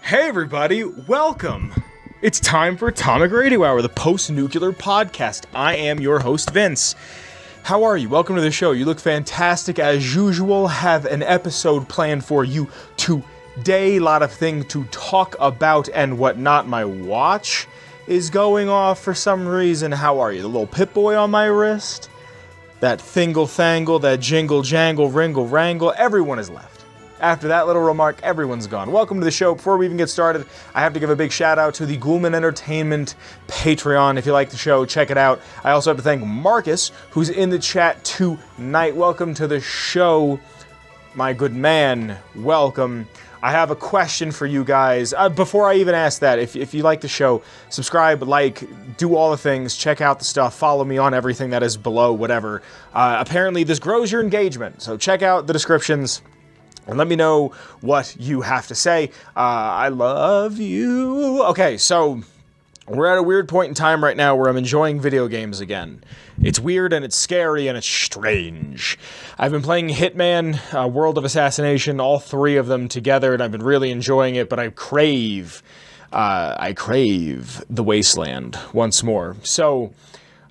Hey everybody, welcome! It's time for Atomic Radio Hour, the post-nuclear podcast. I am your host, Vince. How are you? Welcome to the show. You look fantastic as usual. Have an episode planned for you today. A lot of things to talk about and whatnot. My watch is going off for some reason. How are you? The little Pip-Boy on my wrist? That thingle-thangle, that jingle-jangle, ringle-wrangle, everyone is left. After that little remark, everyone's gone. Welcome to the show. Before we even get started, I have to give a big shout out to the Ghoulman Entertainment Patreon. If you like the show, check it out. I also have to thank Marcus, who's in the chat tonight. Welcome to the show, my good man. Welcome. I have a question for you guys. Before I even ask that, if you like the show, subscribe, like, do all the things, check out the stuff, follow me on everything that is below, whatever. Apparently, this grows your engagement, so check out the descriptions. And let me know what you have to say. I love you. Okay, so we're at a weird point in time right now where I'm enjoying video games again. It's weird and it's scary and it's strange. I've been playing Hitman, World of Assassination, all three of them together, and I've been really enjoying it, but I crave the Wasteland once more. So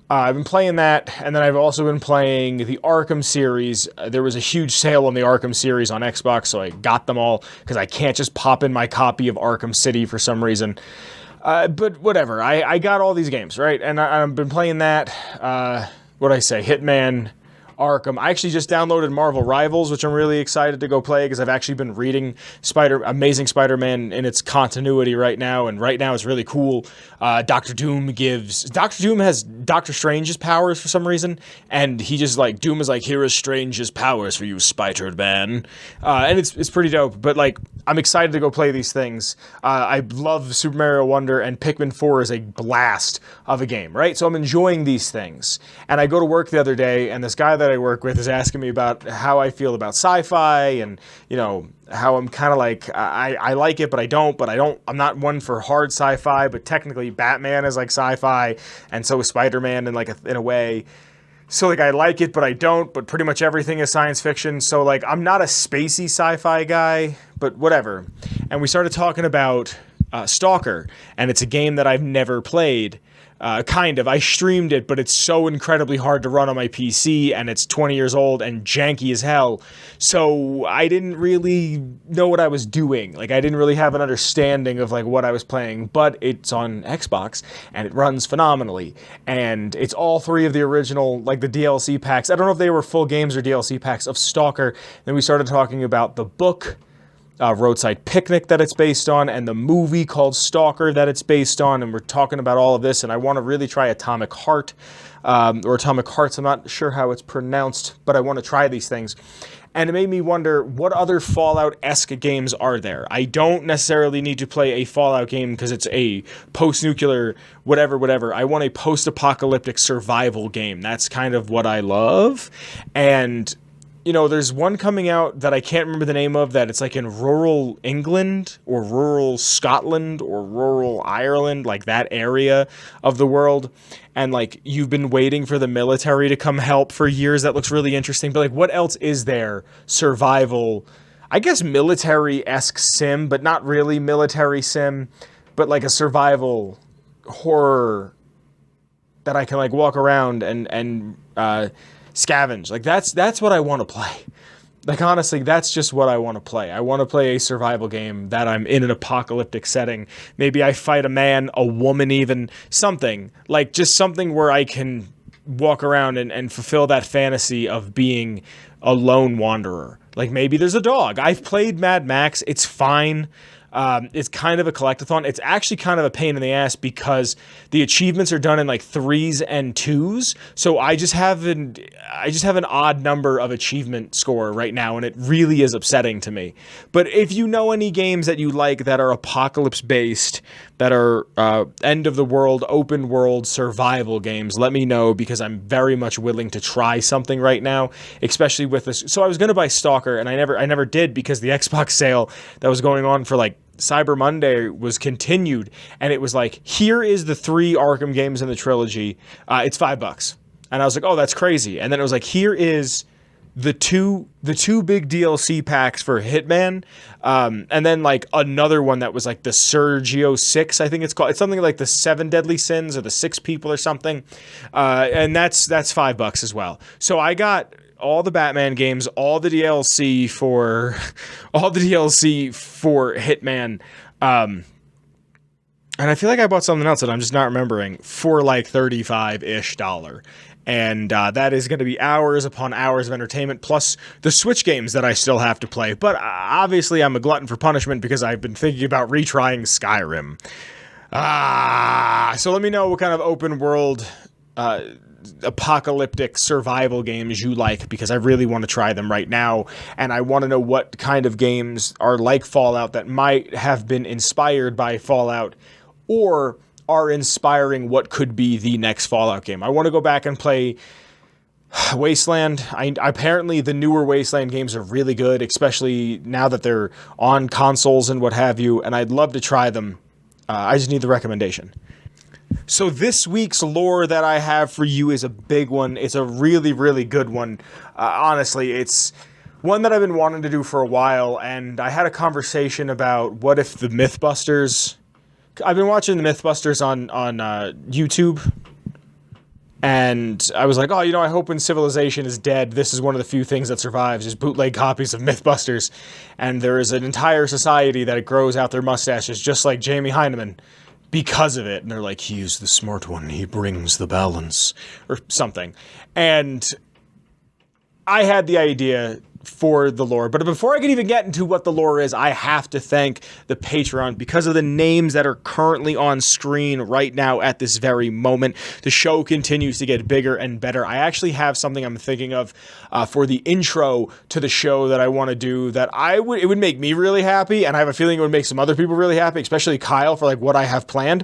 I've been playing that, and then I've also been playing the Arkham series. There was a huge sale on the Arkham series on Xbox, so I got them all, because I can't just pop in my copy of Arkham City for some reason. But whatever, I got all these games, right? And I've been playing that, Hitman, Arkham. I actually just downloaded Marvel Rivals, which I'm really excited to go play because I've actually been reading Amazing Spider-Man in its continuity right now, and right now it's really cool. Doctor Doom has Doctor Strange's powers for some reason, and he just Doom is like, here is Strange's powers for you, Spider-Man, and it's pretty dope. But I'm excited to go play these things. I love Super Mario Wonder, and Pikmin 4 is a blast of a game, right? So I'm enjoying these things, and I go to work the other day, and this guy that I work with is asking me about how I feel about sci-fi, and how I'm kind of I like it, but I'm not one for hard sci-fi, but technically Batman is like sci-fi, and so is Spider-Man in a way. So I like it, but I don't, but pretty much everything is science fiction. So I'm not a spacey sci-fi guy, but whatever. And we started talking about Stalker, and it's a game that I've never played. I streamed it, but it's so incredibly hard to run on my PC, and it's 20 years old and janky as hell. So I didn't really know what I was doing. I didn't really have an understanding of what I was playing, but it's on Xbox and it runs phenomenally. And it's all three of the original, the DLC packs. I don't know if they were full games or DLC packs of Stalker. Then we started talking about the book, Roadside Picnic, that it's based on, and the movie called Stalker that it's based on, and we're talking about all of this, and I want to really try Atomic Heart, or Atomic Hearts, I'm not sure how it's pronounced, but I want to try these things. And it made me wonder, what other Fallout-esque games are there? I don't necessarily need to play a Fallout game because it's a post-nuclear whatever. I want a post-apocalyptic survival game. That's kind of what I love, and there's one coming out that I can't remember the name of, that it's in rural England or rural Scotland or rural Ireland, that area of the world. And you've been waiting for the military to come help for years. That looks really interesting. But what else is there? Survival, I guess military-esque sim, but not really military sim, but a survival horror that I can walk around and scavenge. That's what I want to play. Honestly, that's just what I want to play. I want to play a survival game that I'm in an apocalyptic setting. Maybe I fight a man, a woman even, something. Just something where I can walk around and fulfill that fantasy of being a lone wanderer. Maybe there's a dog. I've played Mad Max. It's fine. It's kind of a collectathon. It's actually kind of a pain in the ass because the achievements are done in 3s and 2s. So I just have an odd number of achievement score right now, and it really is upsetting to me. But if you know any games that you like that are apocalypse based, that are end of the world, open world survival games, let me know, because I'm very much willing to try something right now, especially with this. So I was going to buy Stalker, and I never did, because the Xbox sale that was going on for Cyber Monday was continued, and it was here is the 3 Arkham games in the trilogy. It's $5. And I was like, oh, that's crazy. And then it was here is the two big DLC packs for Hitman, and then like another one that was like the Sergio 6, I think it's called. It's something like the 7 Deadly Sins or the 6 People or something, and that's $5 as well. So I got all the Batman games, all the DLC for Hitman, and I feel like I bought something else that I'm just not remembering for like $35-ish. And that is going to be hours upon hours of entertainment, plus the Switch games that I still have to play. But obviously I'm a glutton for punishment because I've been thinking about retrying Skyrim. So let me know what kind of open world apocalyptic survival games you like, because I really want to try them right now, and I want to know what kind of games are like Fallout that might have been inspired by Fallout or are inspiring what could be the next Fallout game. I want to go back and play Wasteland. Apparently the newer Wasteland games are really good, especially now that they're on consoles and what have you, and I'd love to try them. I just need the recommendation. So this week's lore that I have for you is a big one. It's a really, really good one. Honestly, it's one that I've been wanting to do for a while, and I had a conversation about what if the Mythbusters... I've been watching the Mythbusters on YouTube, and I was like, oh, I hope when civilization is dead, this is one of the few things that survives, is bootleg copies of Mythbusters, and there is an entire society that grows out their mustaches, just like Jamie Hyneman, because of it. And they're like, he's the smart one, he brings the balance, or something. And I had the idea for the lore, but before I can even get into what the lore is, I have to thank the Patreon because of the names that are currently on screen right now at this very moment. The show continues to get bigger and better. I actually have something I'm thinking of for the intro to the show that I want to do that it would make me really happy, and I have a feeling it would make some other people really happy, especially Kyle, for like what I have planned.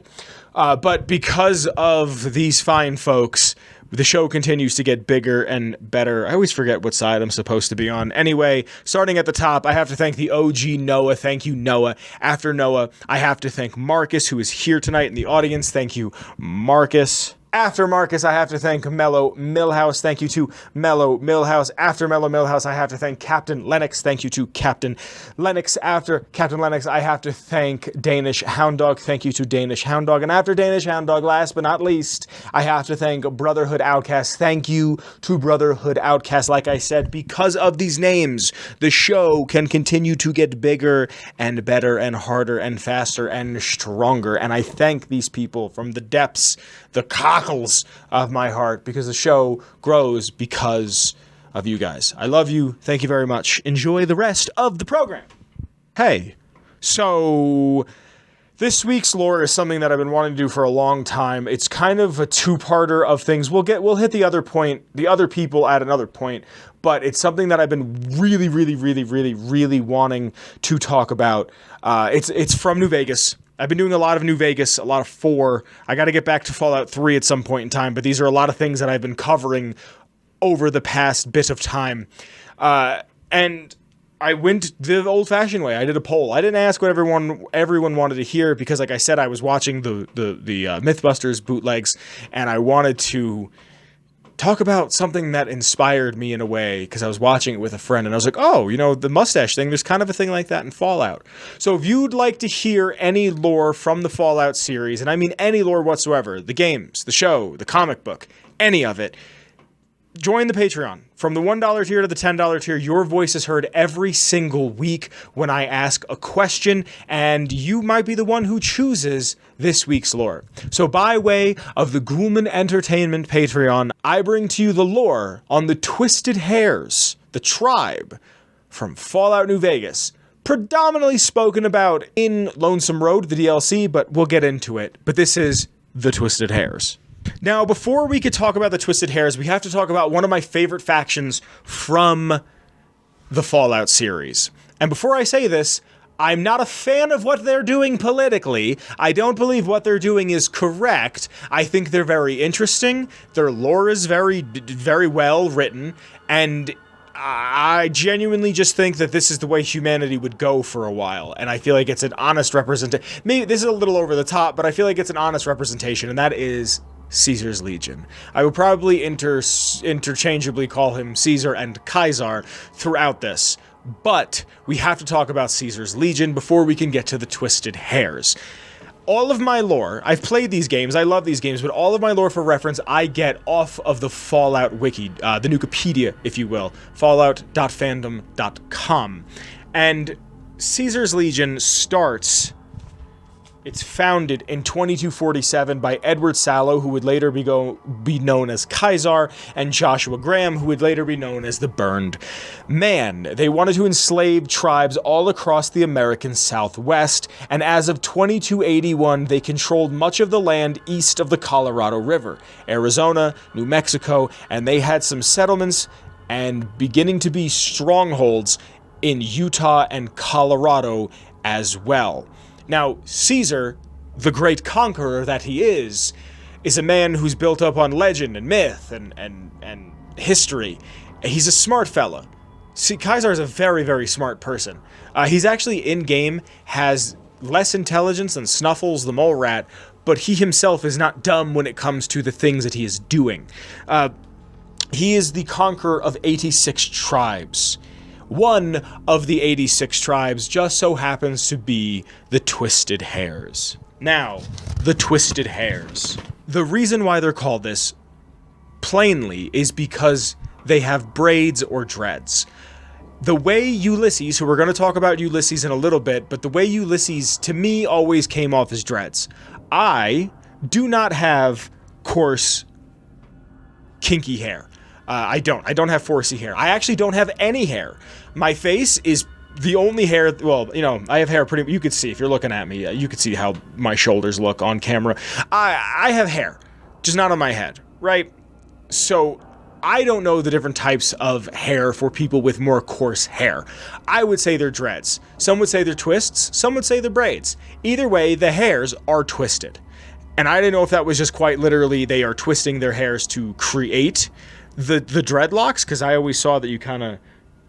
But because of these fine folks, the show continues to get bigger and better. I always forget what side I'm supposed to be on. Anyway, starting at the top, I have to thank the OG Noah. Thank you, Noah. After Noah, I have to thank Marcus, who is here tonight in the audience. Thank you, Marcus. After Marcus, I have to thank Mellow Milhouse. Thank you to Mellow Milhouse. After Mellow Milhouse, I have to thank Captain Lennox. Thank you to Captain Lennox. After Captain Lennox, I have to thank DanishHoundDog. Thank you to DanishHoundDog. And after DanishHoundDog, last but not least, I have to thank Brotherhood Outcast. Thank you to Brotherhood Outcast. Like I said, because of these names, the show can continue to get bigger and better and harder and faster and stronger. And I thank these people from the depths, the cockles of my heart, because the show grows because of you guys. I love you. Thank you very much. Enjoy the rest of the program. Hey, so this week's lore is something that I've been wanting to do for a long time. It's kind of a two-parter of things. We'll hit the other people at another point, but it's something that I've been really wanting to talk about. It's from New Vegas. I've been doing a lot of New Vegas, a lot of 4. I got to get back to Fallout 3 at some point in time, but these are a lot of things that I've been covering over the past bit of time. And I went the old-fashioned way. I did a poll. I didn't ask what everyone wanted to hear because, like I said, I was watching the Mythbusters bootlegs, and I wanted to talk about something that inspired me in a way, because I was watching it with a friend, and I was like, oh, the mustache thing, there's kind of a thing like that in Fallout. So if you'd like to hear any lore from the Fallout series, and I mean any lore whatsoever, the games, the show, the comic book, any of it, join the Patreon. From the $1 tier to the $10 tier, your voice is heard every single week when I ask a question, and you might be the one who chooses this week's lore. So by way of the Ghoulman Entertainment Patreon, I bring to you the lore on the Twisted Hares, the tribe from Fallout New Vegas, predominantly spoken about in Lonesome Road, the DLC, but we'll get into it. But this is the Twisted Hares. Now, before we could talk about the Twisted Hares, we have to talk about one of my favorite factions from the Fallout series. And before I say this, I'm not a fan of what they're doing politically. I don't believe what they're doing is correct. I think they're very interesting. Their lore is very well written. And I genuinely just think that this is the way humanity would go for a while. And I feel like it's an honest representation. Maybe this is a little over the top, but I feel like it's an honest representation. And that is Caesar's Legion. I would probably interchangeably call him Caesar and Kaisar throughout this, but we have to talk about Caesar's Legion before we can get to the Twisted Hares. All of my lore, I've played these games, I love these games, but all of my lore for reference I get off of the Fallout wiki, the Nukipedia, if you will, fallout.fandom.com. And Caesar's Legion starts... It's founded in 2247 by Edward Sallow, who would later be known as Kaisar, and Joshua Graham, who would later be known as the Burned Man. They wanted to enslave tribes all across the American Southwest, and as of 2281, they controlled much of the land east of the Colorado River, Arizona, New Mexico, and they had some settlements and beginning to be strongholds in Utah and Colorado as well. Now, Caesar, the great conqueror that he is a man who's built up on legend and myth and history. He's a smart fella. See, Kaisar is a very, very smart person. He's actually in-game, has less intelligence than Snuffles the Mole Rat, but he himself is not dumb when it comes to the things that he is doing. He is the conqueror of 86 tribes. One of the 86 tribes just so happens to be the Twisted Hares. Now, the Twisted Hares. The reason why they're called this, plainly, is because they have braids or dreads. The way Ulysses, who we're going to talk about Ulysses in a little bit, but the way Ulysses, to me, always came off as dreads. I do not have coarse, kinky hair. I don't have 4C hair. I actually don't have any hair. My face is the only hair, well, you know, I have hair pretty, you could see, if you're looking at me, you could see how my shoulders look on camera. I have hair, just not on my head, right? So, I don't know the different types of hair for people with more coarse hair. I would say they're dreads. Some would say they're twists, some would say they're braids. Either way, the hairs are twisted. And I didn't know if that was just quite literally they are twisting their hairs to create the dreadlocks, because I always saw that you kind of,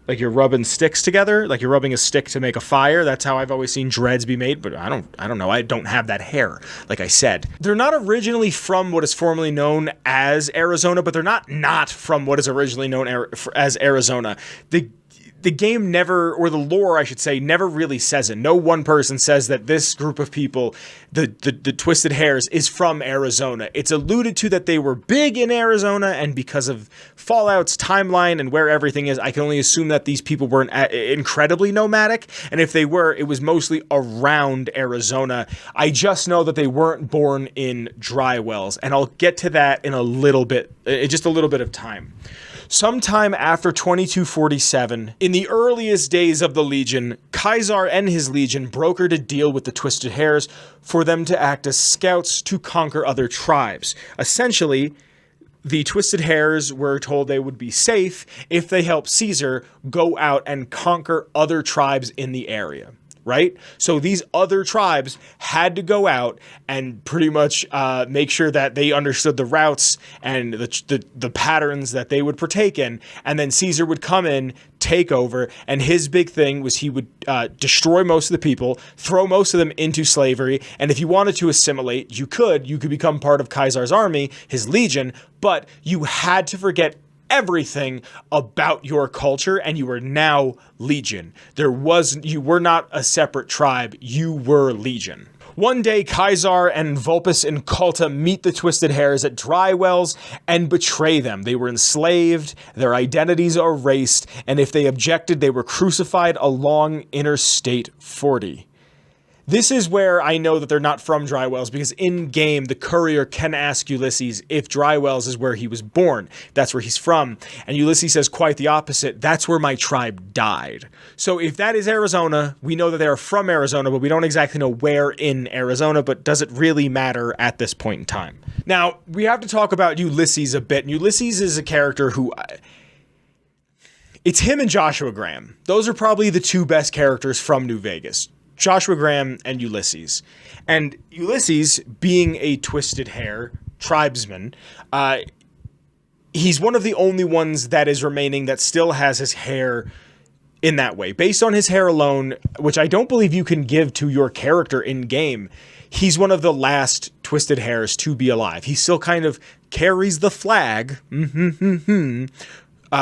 like you're rubbing sticks together, like you're rubbing a stick to make a fire. That's how I've always seen dreads be made, but I don't know. I don't have that hair, like I said. They're not originally from what is formerly known as Arizona, but they're not from what is originally known as Arizona. The game never, or the lore, I should say, never really says it. No one person says that this group of people, the Twisted Hares, is from Arizona. It's alluded to that they were big in Arizona, and because of Fallout's timeline and where everything is, I can only assume that these people weren't incredibly nomadic, and if they were, it was mostly around Arizona. I just know that they weren't born in dry wells, and I'll get to that in a little bit, just a little bit of time. Sometime after 2247, in the earliest days of the Legion, Kaisar and his Legion brokered a deal with the Twisted Hares for them to act as scouts to conquer other tribes. Essentially, the Twisted Hares were told they would be safe if they helped Caesar go out and conquer other tribes in the area. Right? So these other tribes had to go out and pretty much make sure that they understood the routes and the patterns that they would partake in. And then Caesar would come in, take over, and his big thing was he would destroy most of the people, throw most of them into slavery, and if you wanted to assimilate, you could become part of Kaisar's army, his legion, but you had to forget everything about your culture, and you were now Legion. You were not a separate tribe, you were Legion. One day, Kaisar and Vulpes and Culta meet the Twisted Hares at dry wells and betray them. They were enslaved, their identities erased, and if they objected, they were crucified along Interstate 40. This is where I know that they're not from dry wells, because in-game, the courier can ask Ulysses if dry wells is where he was born. That's where he's from. And Ulysses says quite the opposite. That's where my tribe died. So if that is Arizona, we know that they are from Arizona, but we don't exactly know where in Arizona, but does it really matter at this point in time? Now, we have to talk about Ulysses a bit. And Ulysses is a character who... It's him and Joshua Graham. Those are probably the two best characters from New Vegas. Joshua Graham and Ulysses. And Ulysses, being a Twisted Hare tribesman, he's one of the only ones that is remaining that still has his hair in that way. Based on his hair alone, which I don't believe you can give to your character in-game, he's one of the last twisted hairs to be alive. He still kind of carries the flag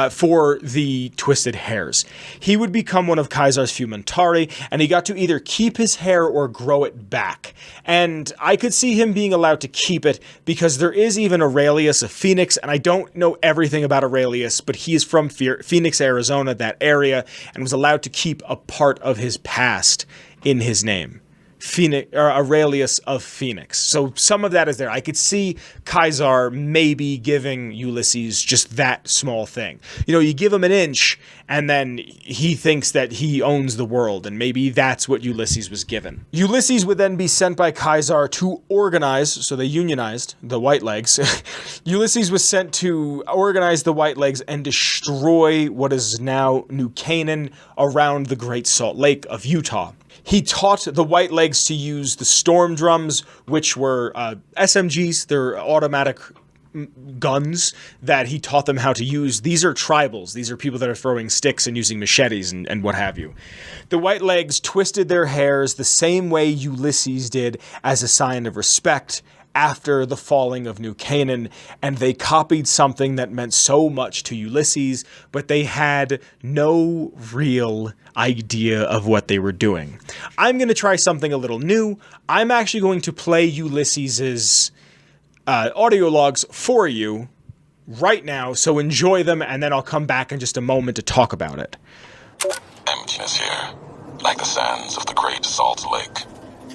for the twisted hairs. He would become one of Caesar's Fumentari, and he got to either keep his hair or grow it back. And I could see him being allowed to keep it, because there is even Aurelius of Phoenix, and I don't know everything about Aurelius, but he is from Phoenix, Arizona, that area, and was allowed to keep a part of his past in his name. Aurelius of Phoenix. So some of that is there. I could see Caesar maybe giving Ulysses just that small thing. You give him an inch, and then he thinks that he owns the world, and maybe that's what Ulysses was given. Ulysses would then be sent by Caesar to organize, so they unionized the Whitelegs. Ulysses was sent to organize the Whitelegs and destroy what is now New Canaan around the Great Salt Lake of Utah. He taught the Whitelegs to use the storm drums, which were SMGs. They're automatic guns that he taught them how to use. These are tribals. These are people that are throwing sticks and using machetes and what have you. The Whitelegs twisted their hairs the same way Ulysses did as a sign of respect after the falling of New Canaan, and they copied something that meant so much to Ulysses, but they had no real idea of what they were doing. I'm going to try something a little new. I'm actually going to play Ulysses's audio logs for you right now, so enjoy them, and then I'll come back in just a moment to talk about it. Emptiness here, like the sands of the Great Salt Lake,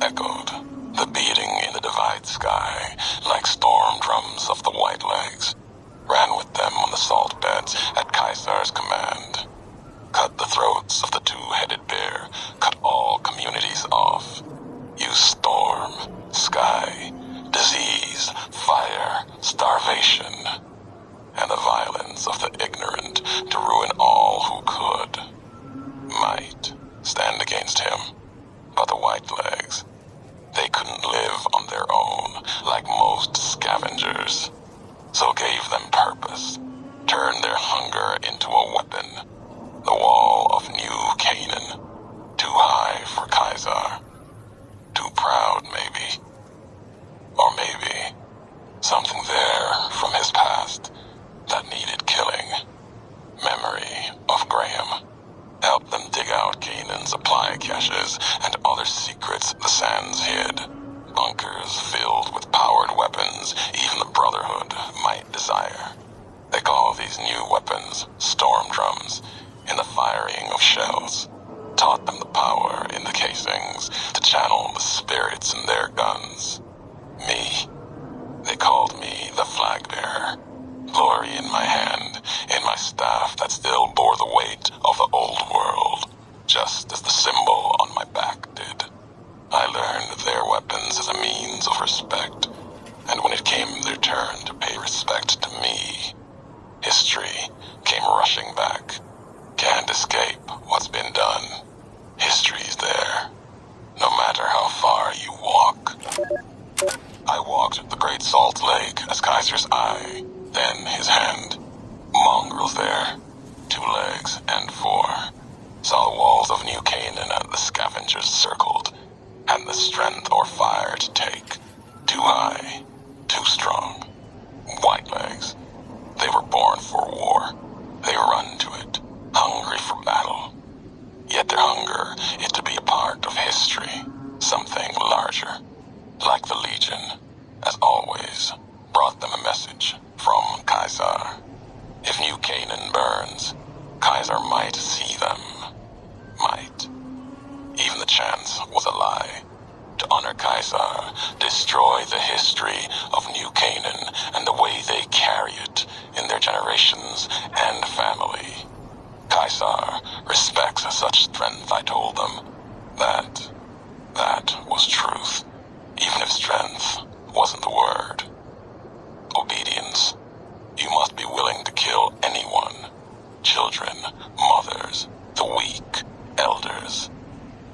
echoed. The beating in the divide sky, like storm drums of the Whitelegs, ran with them on the salt beds at Caesar's command. Cut the throats of the two-headed bear, cut all communities off. Use storm, sky, disease, fire, starvation, and the violence of the ignorant to ruin all who could. Might stand against him, but the Whitelegs, they couldn't live on their own like most scavengers, so gave them purpose, turned their hunger into a weapon. The wall of New Canaan, too high for Caesar, too proud maybe, or maybe something there from his past that needed killing. Memory of Graham helped them dig out Canaan's supply caches and other secrets the sands hid. Bunkers filled with powered weapons even the Brotherhood might desire. They call these new weapons storm drums in the firing of shells. Taught them the power in the casings to channel the spirits in their guns. Me, they called me the flag bearer. Glory in my hand, in my staff that still bore the weight of the old world, just as the symbol on my back did. I learned their weapons as a means of respect, and when it came their turn to pay respect to me, history came rushing back. Can't escape what's been done. History's there, no matter how far you walk. I walked the Great Salt Lake as Caesar's eye, then his hand. Mongrels there, 2 legs and 4. Saw the walls of New Canaan and the scavengers circled, and the strength or fire to take. Too high, too strong. Whitelegs, they were born for war. They run to it, hungry for battle. Yet their hunger is to be a part of history, something larger. Like the Legion, as always, brought them a message from Caesar. If New Canaan burns, Caesar might see them. Might. Even the chance was a lie. To honor Caesar, destroy the history of New Canaan and the way they carry it in their generations and family. Caesar respects such strength, I told them. That was truth. Even if strength wasn't the word. Obedience. You must be willing to kill anyone. Children, mothers, the weak, elders.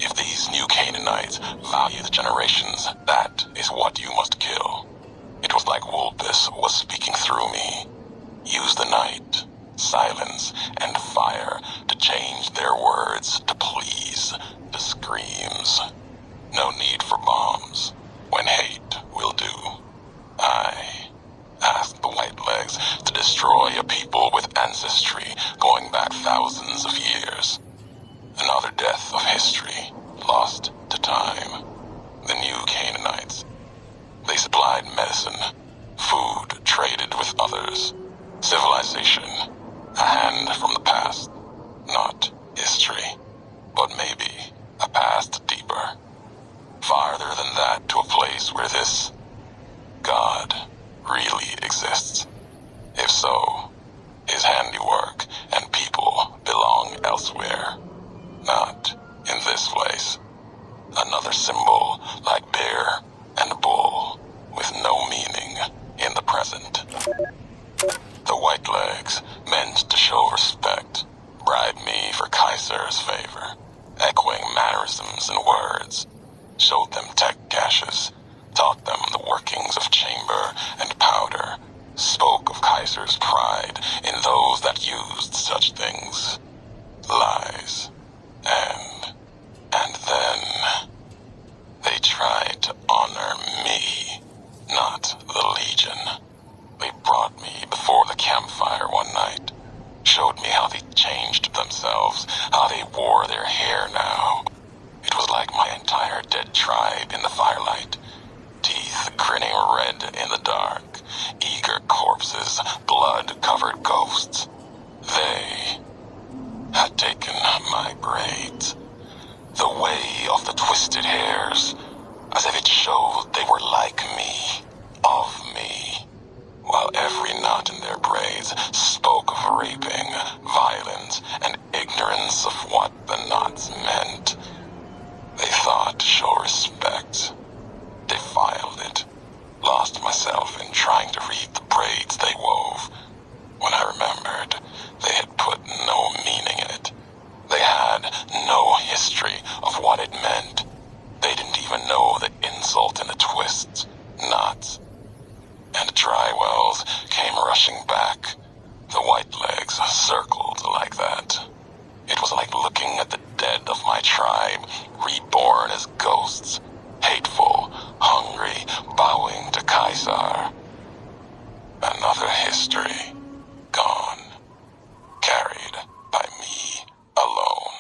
If these New Canaanites value the generations, that is what you must kill. It was like Ulysses was speaking through me. Use the night, silence, and fire to change their words to please, to screams. No need for bombs, when hate will do. destroy a people with ancestry going back thousands of years. Another death of history, lost to time. The new Canaanites. They supplied medicine, food traded with others, civilization, a hand from the past. Not history, but maybe a past deeper. Farther than that, to a place where this God really exists. If so, his handiwork and people belong elsewhere, not in this place. Another symbol like bear and bull with no meaning in the present. The white legs, meant to show respect, bribed me for Kaiser's favor, echoing mannerisms and words, showed them tech caches, taught them the workings of chamber and powder, spoke of Kaiser's pride in those that used such things. Lies. And then they tried to honor me, not the Legion. They brought me before the campfire one night, showed me how they changed themselves, how they wore their hair now. It was like my entire dead tribe in the firelight, teeth grinning red in the dark, eager corpses, blood-covered ghosts. They had taken my braids, the way of the twisted hairs, as if it showed they were like me, of me, while every knot in their braids spoke of raping, violence, and ignorance of what the knots meant. They thought to show respect, defiled it, lost myself in trying to read the braids they wove. When I remembered, they had put no meaning in it. They had no history of what it meant. They didn't even know the insult in the twists, knots. And the dry wells came rushing back. The white legs circled like that. It was like looking at the dead of my tribe, reborn as ghosts, hateful, hungry, bowing to Caesar. Another history, gone, carried by me alone.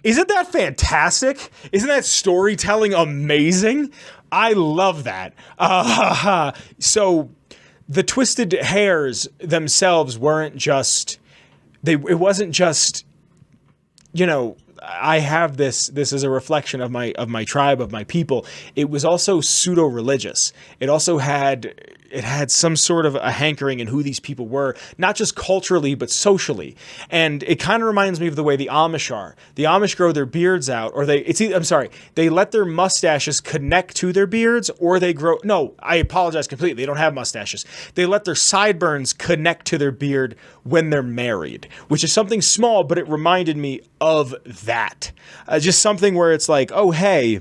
Isn't that fantastic? Isn't that storytelling amazing? I love that. So the twisted hairs themselves weren't just, it wasn't just, you know, I have this as a reflection of my tribe, of my people. It was also pseudo-religious. It also had some sort of a hankering in who these people were, not just culturally, but socially. And it kind of reminds me of the way the Amish are. The Amish grow their beards out, or they let their mustaches connect to their beards, or I apologize completely. They don't have mustaches. They let their sideburns connect to their beard when they're married, which is something small, but it reminded me of that. Just something where it's like, oh, hey,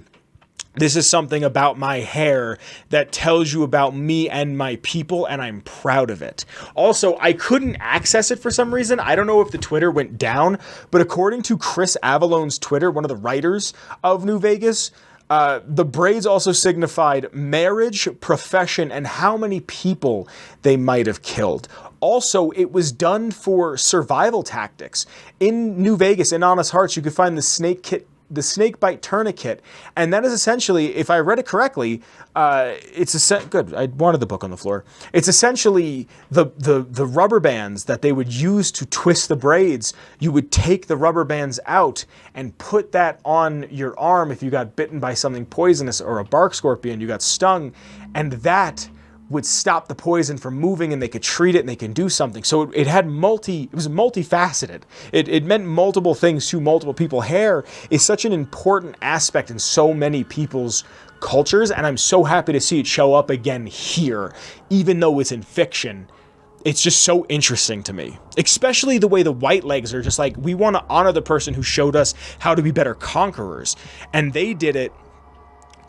this is something about my hair that tells you about me and my people, and I'm proud of it. Also, I couldn't access it for some reason. I don't know if the Twitter went down, but according to Chris Avallone's Twitter, one of the writers of New Vegas, the braids also signified marriage, profession, and how many people they might have killed. Also, it was done for survival tactics. In New Vegas, in Honest Hearts, you could find the snake bite tourniquet, and that is essentially, if I read it correctly, good. I wanted the book on the floor. It's essentially the rubber bands that they would use to twist the braids. You would take the rubber bands out and put that on your arm if you got bitten by something poisonous or a bark scorpion, you got stung, and that would stop the poison from moving, and they could treat it and they can do something. So it was multifaceted. It meant multiple things to multiple people. Hair is such an important aspect in so many people's cultures, and I'm so happy to see it show up again here, even though it's in fiction. It's just so interesting to me, especially the way the white legs are just like, we want to honor the person who showed us how to be better conquerors, and they did it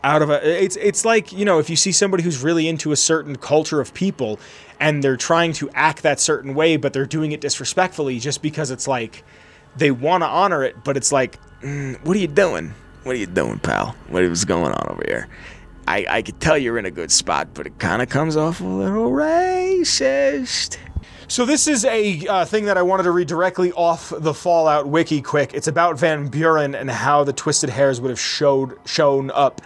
out of it's like, you know, if you see somebody who's really into a certain culture of people and they're trying to act that certain way, but they're doing it disrespectfully just because it's like they want to honor it, but it's like, what are you doing? What are you doing, pal? What is going on over here? I could tell you're in a good spot, but it kind of comes off a little racist. So this is a thing that I wanted to read directly off the Fallout wiki quick. It's about Van Buren and how the Twisted Hairs would have shown up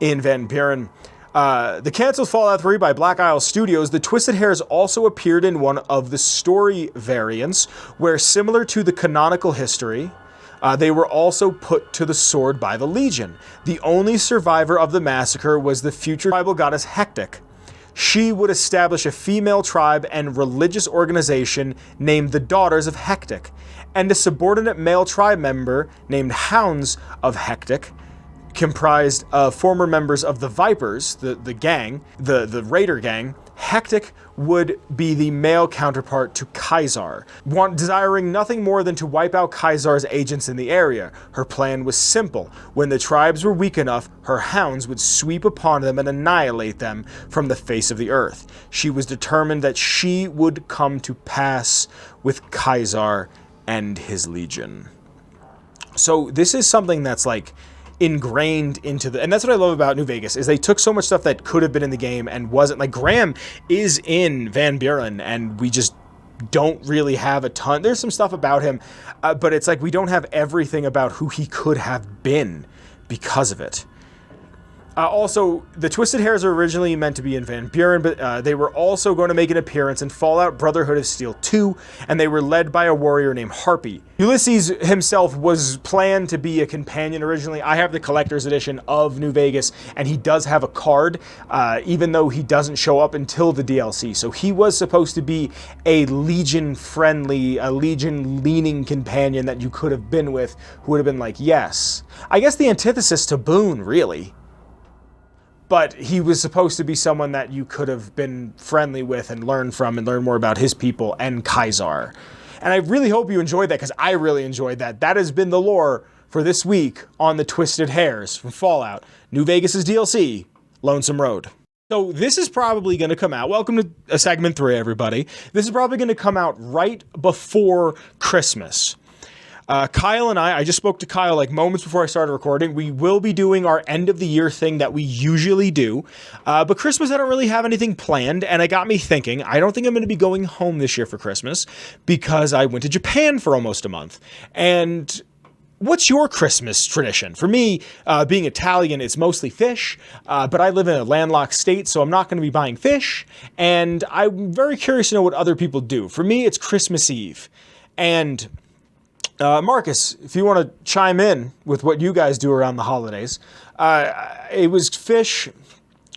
in Van Buren. The canceled Fallout 3 by Black Isle Studios, the Twisted Hairs also appeared in one of the story variants, where similar to the canonical history, they were also put to the sword by the Legion. The only survivor of the massacre was the future tribal goddess Hectic. She would establish a female tribe and religious organization named the Daughters of Hectic, and a subordinate male tribe member named Hounds of Hectic, comprised of former members of the Vipers, the gang, the Raider gang. Hectic would be the male counterpart to Kaisar, desiring nothing more than to wipe out Kaisar's agents in the area. Her plan was simple. When the tribes were weak enough, her hounds would sweep upon them and annihilate them from the face of the earth. She was determined that she would come to pass with Kaisar and his legion. So this is something that's like ingrained into the, and that's what I love about New Vegas, is they took so much stuff that could have been in the game and wasn't. Like, Graham is in Van Buren, and we just don't really have a ton. There's some stuff about him, but it's like we don't have everything about who he could have been because of it. Also, the Twisted Hairs are originally meant to be in Van Buren, but they were also going to make an appearance in Fallout Brotherhood of Steel 2, and they were led by a warrior named Harpy. Ulysses himself was planned to be a companion originally. I have the collector's edition of New Vegas, and he does have a card, even though he doesn't show up until the DLC. So he was supposed to be a Legion-friendly, a Legion-leaning companion that you could have been with, who would have been like, yes. I guess the antithesis to Boone, really. But he was supposed to be someone that you could have been friendly with and learn from and learn more about his people and Kaisar. And I really hope you enjoyed that, because I really enjoyed that. That has been the lore for this week on the Twisted Hairs from Fallout, New Vegas' DLC, Lonesome Road. So this is probably going to come out. Welcome to segment 3, everybody. This is probably going to come out right before Christmas. Kyle and I just spoke to Kyle like moments before I started recording. We will be doing our end of the year thing that we usually do. But Christmas, I don't really have anything planned. And it got me thinking, I don't think I'm going to be going home this year for Christmas, because I went to Japan for almost a month. And what's your Christmas tradition? For me, being Italian, it's mostly fish, but I live in a landlocked state, so I'm not going to be buying fish. And I'm very curious to know what other people do. For me, it's Christmas Eve. And Marcus, if you want to chime in with what you guys do around the holidays, it was fish.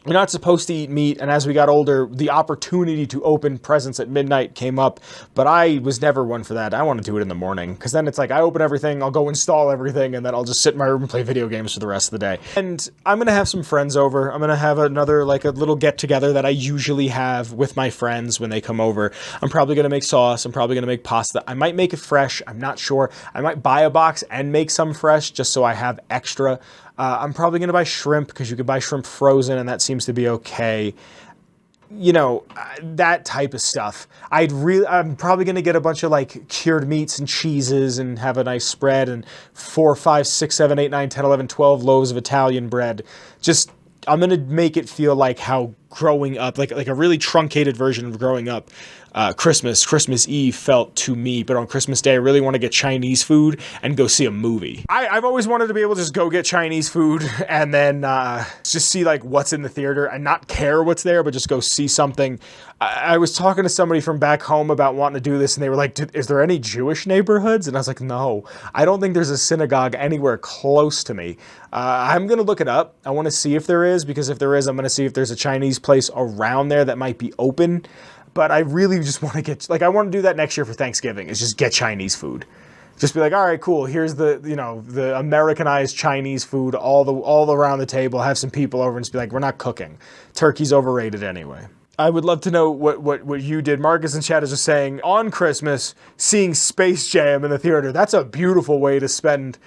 You're not supposed to eat meat, and as we got older, the opportunity to open presents at midnight came up, but I was never one for that. I want to do it in the morning, because then it's like I open everything, I'll go install everything, and then I'll just sit in my room and play video games for the rest of the day. And I'm going to have some friends over. I'm going to have another, like a little get-together that I usually have with my friends when they come over. I'm probably going to make sauce. I'm probably going to make pasta. I might make it fresh. I'm not sure. I might buy a box and make some fresh just so I have extra. I'm probably going to buy shrimp, because you could buy shrimp frozen, and that seems to be okay. You know, that type of stuff. I'm probably going to get a bunch of like cured meats and cheeses and have a nice spread, and 4, 5, 6, 7, 8, 9, 10, 11, 12 loaves of Italian bread. Just, I'm going to make it feel like how growing up, like a really truncated version of growing up, Christmas Eve felt to me. But on Christmas Day, I really want to get Chinese food and go see a movie. I've always wanted to be able to just go get Chinese food and then just see like what's in the theater and not care what's there, but just go see something. I was talking to somebody from back home about wanting to do this, and they were like, is there any Jewish neighborhoods? And I was like, no, I don't think there's a synagogue anywhere close to me. I'm going to look it up. I want to see if there is, because if there is, I'm going to see if there's a Chinese place around there that might be open. But I really just want to get, like, I want to do that next year for Thanksgiving, is just get Chinese food. Just be like, all right, cool. Here's the, you know, the Americanized Chinese food all around the table. Have some people over and just be like, we're not cooking. Turkey's overrated anyway. I would love to know what you did. Marcus in chat is just saying, on Christmas, seeing Space Jam in the theater. That's a beautiful way to spend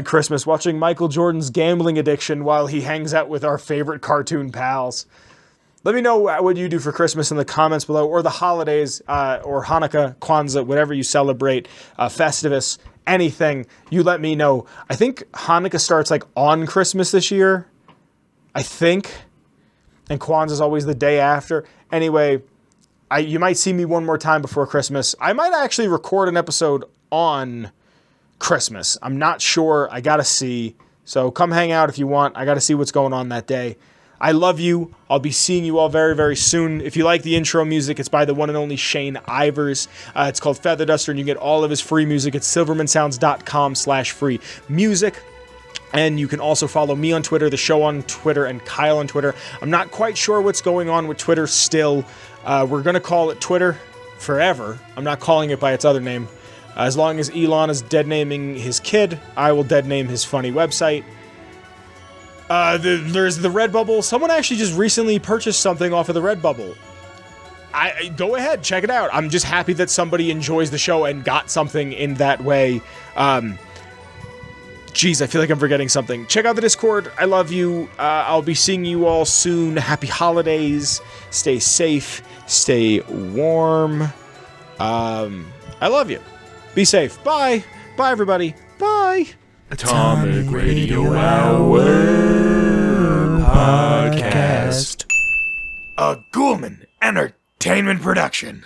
Christmas, watching Michael Jordan's gambling addiction while he hangs out with our favorite cartoon pals. Let me know what you do for Christmas in the comments below, or the holidays, or Hanukkah, Kwanzaa, whatever you celebrate, Festivus, anything, you let me know. I think Hanukkah starts like on Christmas this year, I think, and Kwanzaa is always the day after. Anyway, You might see me one more time before Christmas. I might actually record an episode on Christmas. I'm not sure. I gotta see. So come hang out if you want. I gotta see what's going on that day. I love you. I'll be seeing you all very, very soon. If you like the intro music, it's by the one and only Shane Ivers. It's called Feather Duster, and you get all of his free music at silvermansounds.com/free music. And you can also follow me on Twitter, the show on Twitter, and Kyle on Twitter. I'm not quite sure what's going on with Twitter still. We're going to call it Twitter forever. I'm not calling it by its other name. As long as Elon is dead naming his kid, I will dead name his funny website. There's the Redbubble. Someone actually just recently purchased something off of the Redbubble. Go ahead, check it out. I'm just happy that somebody enjoys the show and got something in that way. Jeez, I feel like I'm forgetting something. Check out the Discord. I love you. I'll be seeing you all soon. Happy holidays. Stay safe. Stay warm. I love you. Be safe. Bye. Bye, everybody. Bye. Atomic Radio Hour Podcast. A Ghoulman Entertainment production.